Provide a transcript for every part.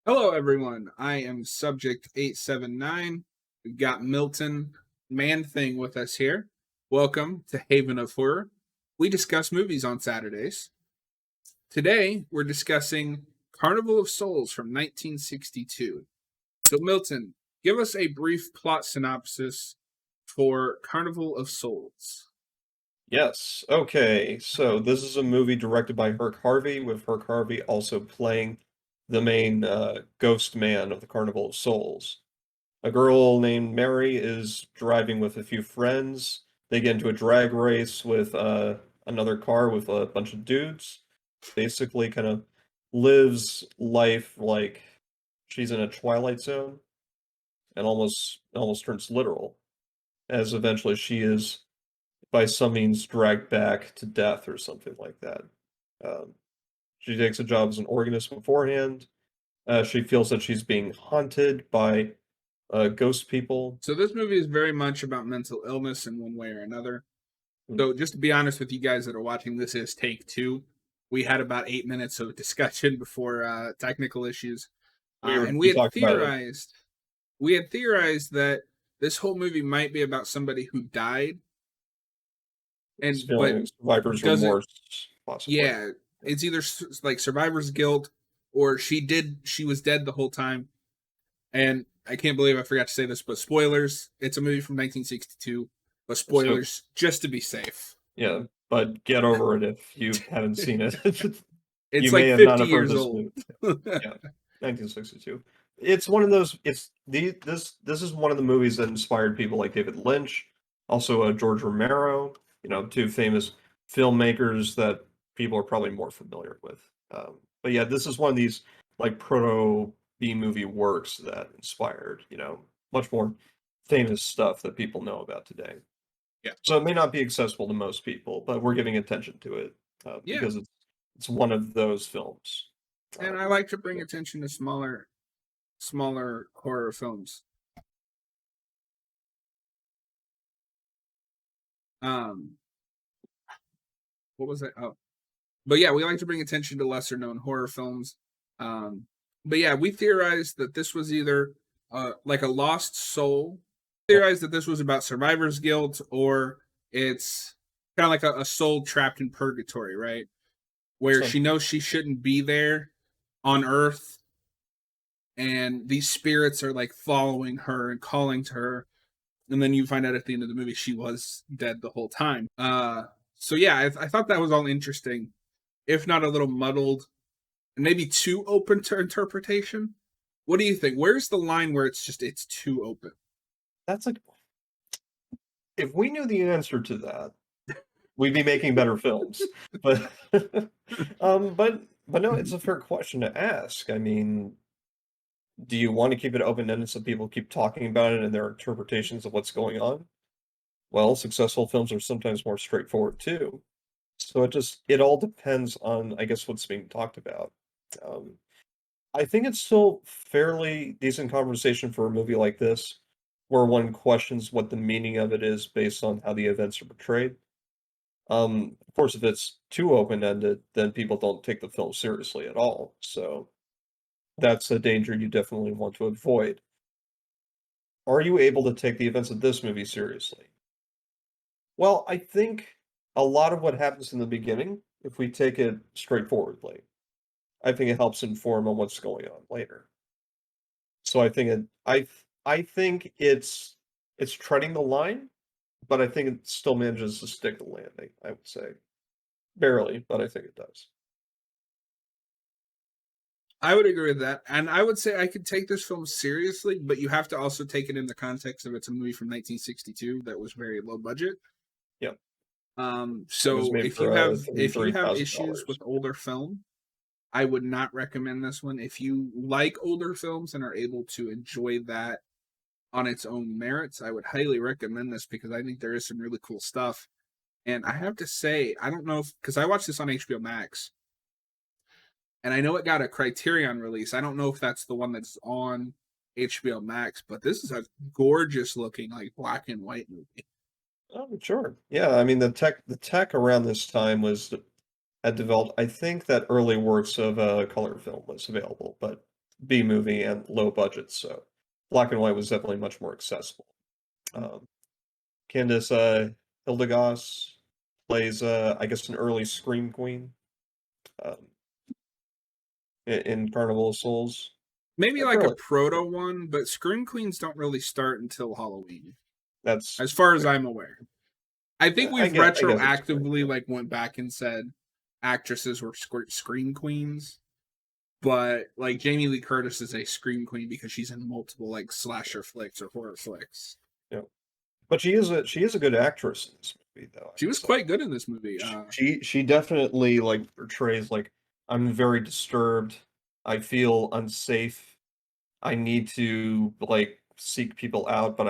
Hello, everyone. I am Subject879. We've got Miltonmanthing with us here. Welcome to Haven of Horror. We discuss movies on Saturdays. Today, we're discussing Carnival of Souls from 1962. So, Milton, give us a brief plot synopsis for Carnival of Souls. Yes. Okay. So this is a movie directed by Herc Harvey, with Herc Harvey also playing the main ghost man of the Carnival of Souls. A girl named Mary is driving with a few friends. They get into a drag race with another car with a bunch of dudes. Basically, kind of lives life like she's in a twilight zone and almost turns literal, as eventually she is by some means dragged back to death or something like that. Um, she takes a job as an organist beforehand. She feels that she's being haunted by ghost people. So, this movie is very much about mental illness in one way or another. Mm. So, just to be honest with you guys that are watching, this is take two. We had about 8 minutes of discussion before technical issues, and We talked about it. we had theorized that this whole movie might be about somebody who died, It's and but feeling survivor's doesn't. remorse, possibly. Yeah, it's either like survivor's guilt or she was dead the whole time. And I can't believe I forgot to say this, but spoilers. It's a movie from 1962, but So spoilers just to be safe. yeah, but get over it if you haven't seen it. You It's may like have not 50 have heard years this old. movie. Yeah, 1962. It's one of those. This is one of the movies that inspired people like David Lynch, also George Romero. Two famous filmmakers that people are probably more familiar with. But yeah, this is one of these like proto B movie works that inspired much more famous stuff that people know about today. Yeah. So it may not be accessible to most people, but we're giving attention to it Yeah. because it's one of those films. And I Um, like to bring yeah. attention to smaller horror films. Um, what was it? Oh, but yeah, we like to bring attention to lesser known horror films. Um, but yeah, we theorized that this was either like a lost soul. Theorized that this was about survivor's guilt, or it's kind of like a soul trapped in purgatory, right? Where So she knows she shouldn't be there on Earth, and these spirits are like following her and calling to her, and then you find out at the end of the movie she was dead the whole time. So yeah, I thought that was all interesting, if not a little muddled, and maybe too open to interpretation. What do you think? Where's the line where it's too open? that's like if we knew the answer to that, we'd be making better films. But but no, it's a fair question to ask. I mean, do you want to keep it open-ended so people keep talking about it and their interpretations of what's going on? Well, successful films are sometimes more straightforward too. So it all depends on, I guess, what's being talked about. Um, I think it's still fairly decent conversation for a movie like this, where one questions what the meaning of it is based on how the events are portrayed. Of course, if it's too open-ended, then people don't take the film seriously at all. So that's a danger you definitely want to avoid. Are you able to take the events of this movie seriously? Well, I think a lot of what happens in the beginning, if we take it straightforwardly, I think it helps inform on what's going on later. So I think it's treading the line, but I think it still manages to stick the landing, I would say. Barely, but I think it does. I would agree with that, and I would say I could take this film seriously, but you have to also take it in the context of it's a movie from 1962 that was very low budget. Yeah. It was So made if for if you have issues with $33,000. older film, I would not recommend this one. If you like older films and are able to enjoy that on its own merits, I would highly recommend this because I think there is some really cool stuff. And I have to say, I don't know if because I watched this on HBO Max, and I know it got a Criterion release. I don't know if that's the one that's on HBO Max, but this is a gorgeous looking like black and white movie. Oh, sure. Yeah, I mean the tech around this time had developed. I think that early works of color film was available, but B movie and low budget, so black and white was definitely much more accessible. Mm. Um, Candace Hildegoss plays, I guess, an early Scream Queen um, in Carnival of Souls. Maybe I like a fairly, proto one, but Scream Queens don't really start until Halloween, that's as far as fair. I'm aware. I think I we've guess it's fair. retroactively Yeah. like went back and said actresses were Scream Queens, but like Jamie Lee Curtis is a Scream Queen because she's in multiple like slasher flicks or horror flicks. Yeah. But she is a good actress in this movie, though, I She would was say. quite good in this movie. She definitely like portrays like I'm very disturbed. I feel unsafe. I need to like seek people out, but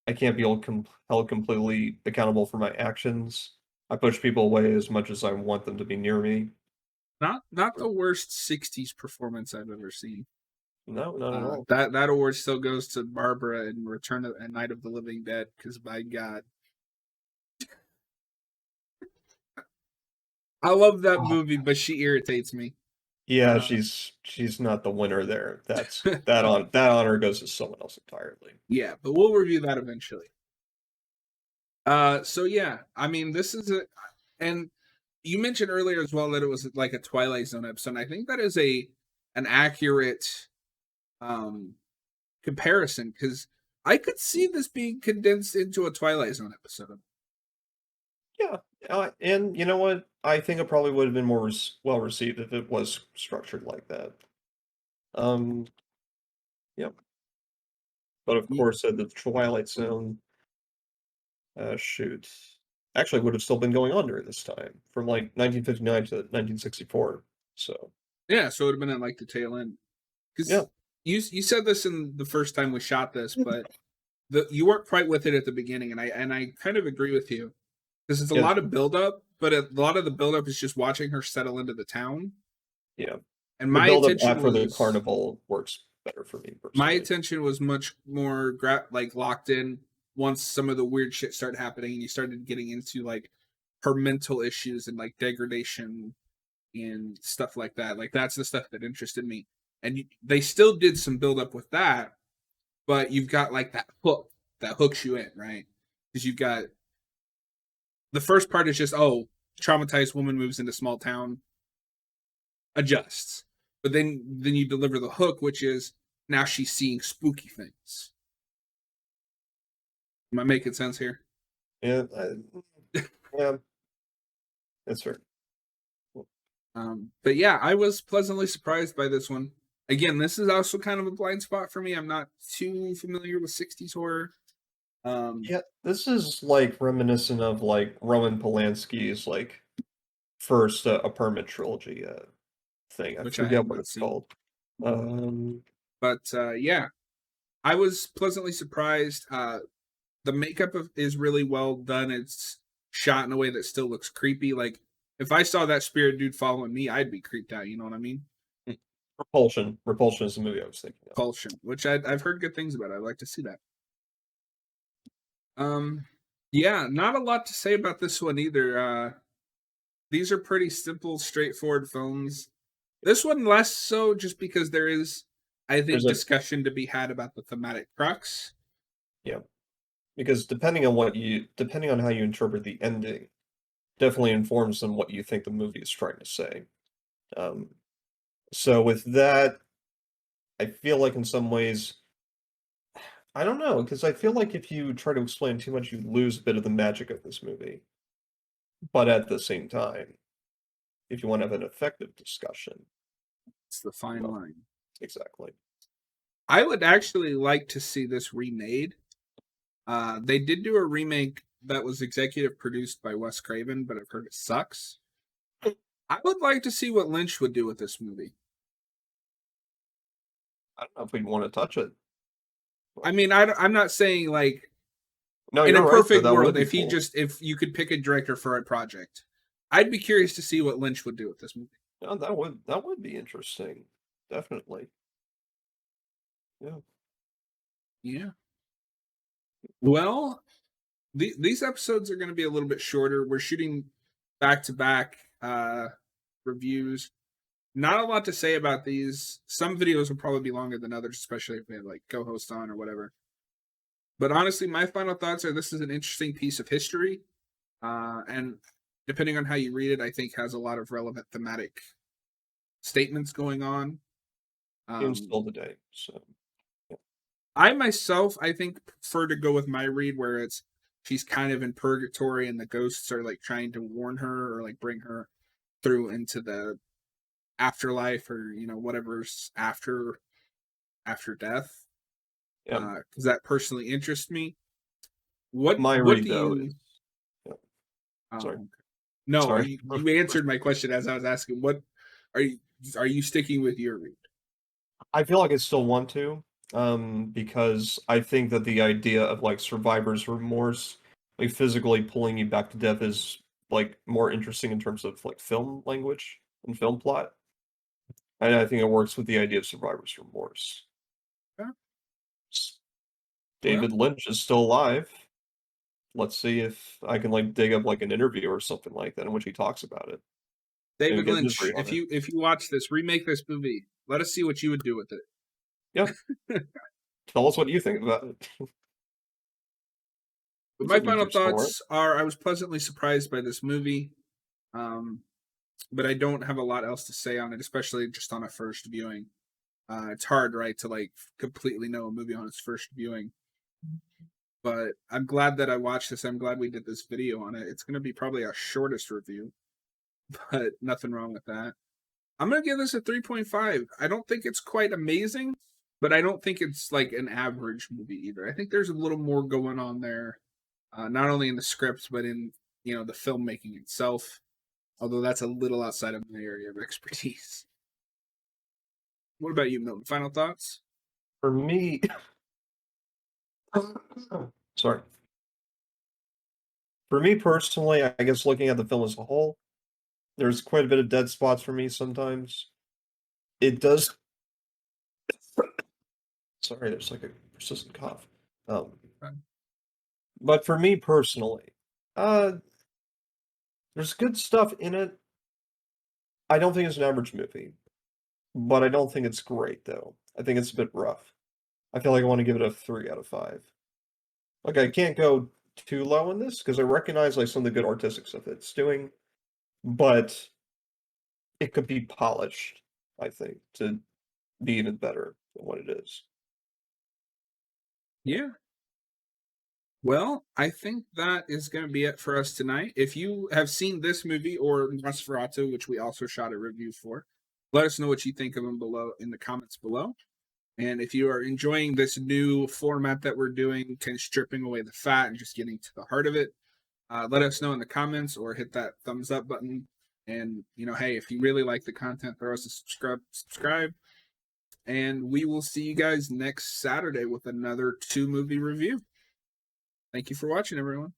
I can't be held completely accountable for my actions. I push people away as much as I want them to be near me. Not the worst '60s performance I've ever seen. No, not at all. That award still goes to Barbara in Return of and Night of the Living Dead because by God, I love that Oh, movie, but she irritates me. yeah, Uh, she's not the winner there. That honor goes to someone else entirely. yeah, but we'll review that eventually. So yeah, I mean, this is a, and you mentioned earlier as well that it was like a Twilight Zone episode. And I think that is an accurate um comparison because I could see this being condensed into a Twilight Zone episode. Yeah, and you know what? I think it probably would have been more well received if it was structured like that. Um, yeah, but of course, the Twilight Zone, shoot, actually would have still been going on during this time, from like 1959 to 1964. So, Yeah, so it would have been at like the tail end yeah, because you said this in the first time we shot this, but you weren't quite with it at the beginning, and I kind of agree with you because it's a yeah, lot of build up, but a lot of the build up is just watching her settle into the town. yeah. And The build-up after the carnival works better for me my personally. attention was much more like locked in once some of the weird shit started happening and you started getting into like her mental issues and like degradation and stuff like that. Like that's the stuff that interested me. And they still did some build up with that, but you've got like that hook that hooks you in, right? Because you've got the first part is just traumatized woman moves into small town, adjusts, but then you deliver the hook, which is now she's seeing spooky things. Am I making sense here? Yeah, yeah, that's fair. But yeah, I was pleasantly surprised by this one. Again, this is also kind of a blind spot for me. I'm not too familiar with '60s horror. Um, Yeah, this is like reminiscent of like Roman Polanski's like first apartment trilogy thing. I which I have forget what not it's seen. called. Um, But yeah, I was pleasantly surprised. The makeup is really well done. It's shot in a way that still looks creepy. Like if I saw that spirit dude following me, I'd be creeped out. You know what I mean? Repulsion. Repulsion is the movie I was thinking of. Propulsion, which I've heard good things about. I'd like to see that. Um, yeah, not a lot to say about this one either. These are pretty simple, straightforward films. This one less so, just because there is, I There's think, a discussion to be had about the thematic crux. yeah, because depending on how you interpret the ending, definitely informs on what you think the movie is trying to say. Um, so with that, I feel like in some ways, I don't know, because I feel like if you try to explain too much, you lose a bit of the magic of this movie. But at the same time, if you want to have an effective discussion, It's the fine well, line. exactly. I would actually like to see this remade. They did do a remake that was executive produced by Wes Craven, but I've heard it sucks. I would like to see what Lynch would do with this movie. I don't know if we'd want to touch it. I mean, I'm not saying like No, in you're a right, though. perfect That would world, be cool. if you could pick a director for a project, I'd be curious to see what Lynch would do with this movie. No, that would be interesting. Definitely. Yeah. Yeah. Well, these episodes are going to be a little bit shorter. We're shooting back to back reviews. Not a lot to say about these. Some videos will probably be longer than others, especially if we have like co-hosts on or whatever. But honestly, my final thoughts are this is an interesting piece of history. And depending on how you read it, I think has a lot of relevant thematic statements going on. Seems Um, still today. So yeah. I myself, I think, prefer to go with my read where it's she's kind of in purgatory and the ghosts are like trying to warn her or like bring her through into the afterlife or whatever's after death. Yeah. Because that personally interests me. What My what read do though is you? yeah, sorry. Oh, no, Sorry. you answered my question as I was asking. What are you are you sticking with your read? I feel like I still want to, because I think that the idea of like survivor's remorse, like physically pulling you back to death is like more interesting in terms of like film language and film plot. And I think it works with the idea of survivor's remorse. Yeah, S- well, David Lynch is still alive. Let's see if I can like dig up like an interview or something like that in which he talks about it and David get his Lynch, read on if it. you watch this, remake this movie. Let us see what you would do with Yeah, it. tell us what you think about it. But It's my on final YouTube somewhere. thoughts are: I was pleasantly surprised by this movie, um, but I don't have a lot else to say on it, especially just on a first viewing. It's hard, right, to like completely know a movie on its first viewing. But I'm glad that I watched this. I'm glad we did this video on it. It's going to be probably our shortest review, but nothing wrong with that. I'm going to give this a 3.5. I don't think it's quite amazing, but I don't think it's like an average movie either. I think there's a little more going on there, not only in the script, but in, the filmmaking itself. Although that's a little outside of my area of expertise. What about you, Milton? Final thoughts? For me, sorry. For me personally, I guess looking at the film as a whole, there's quite a bit of dead spots for me sometimes. It does sorry, there's like a persistent cough. Um, but for me personally, uh, there's good stuff in it. I don't think it's an average movie, but I don't think it's great though. I think it's a bit rough. I feel like I want to give it a 3 out of 5. Like I can't go too low in this because I recognize like some of the good artistic stuff it's doing, but it could be polished, I think, to be even better than what it is. Yeah. Well, I think that is going to be it for us tonight. If you have seen this movie or Nosferatu, which we also shot a review for, let us know what you think of them below in the comments below. And if you are enjoying this new format that we're doing, kind of stripping away the fat and just getting to the heart of it, let us know in the comments or hit that thumbs up button. And hey, if you really like the content, throw us a subscribe. And we will see you guys next Saturday with another 2 movie review. Thank you for watching, everyone.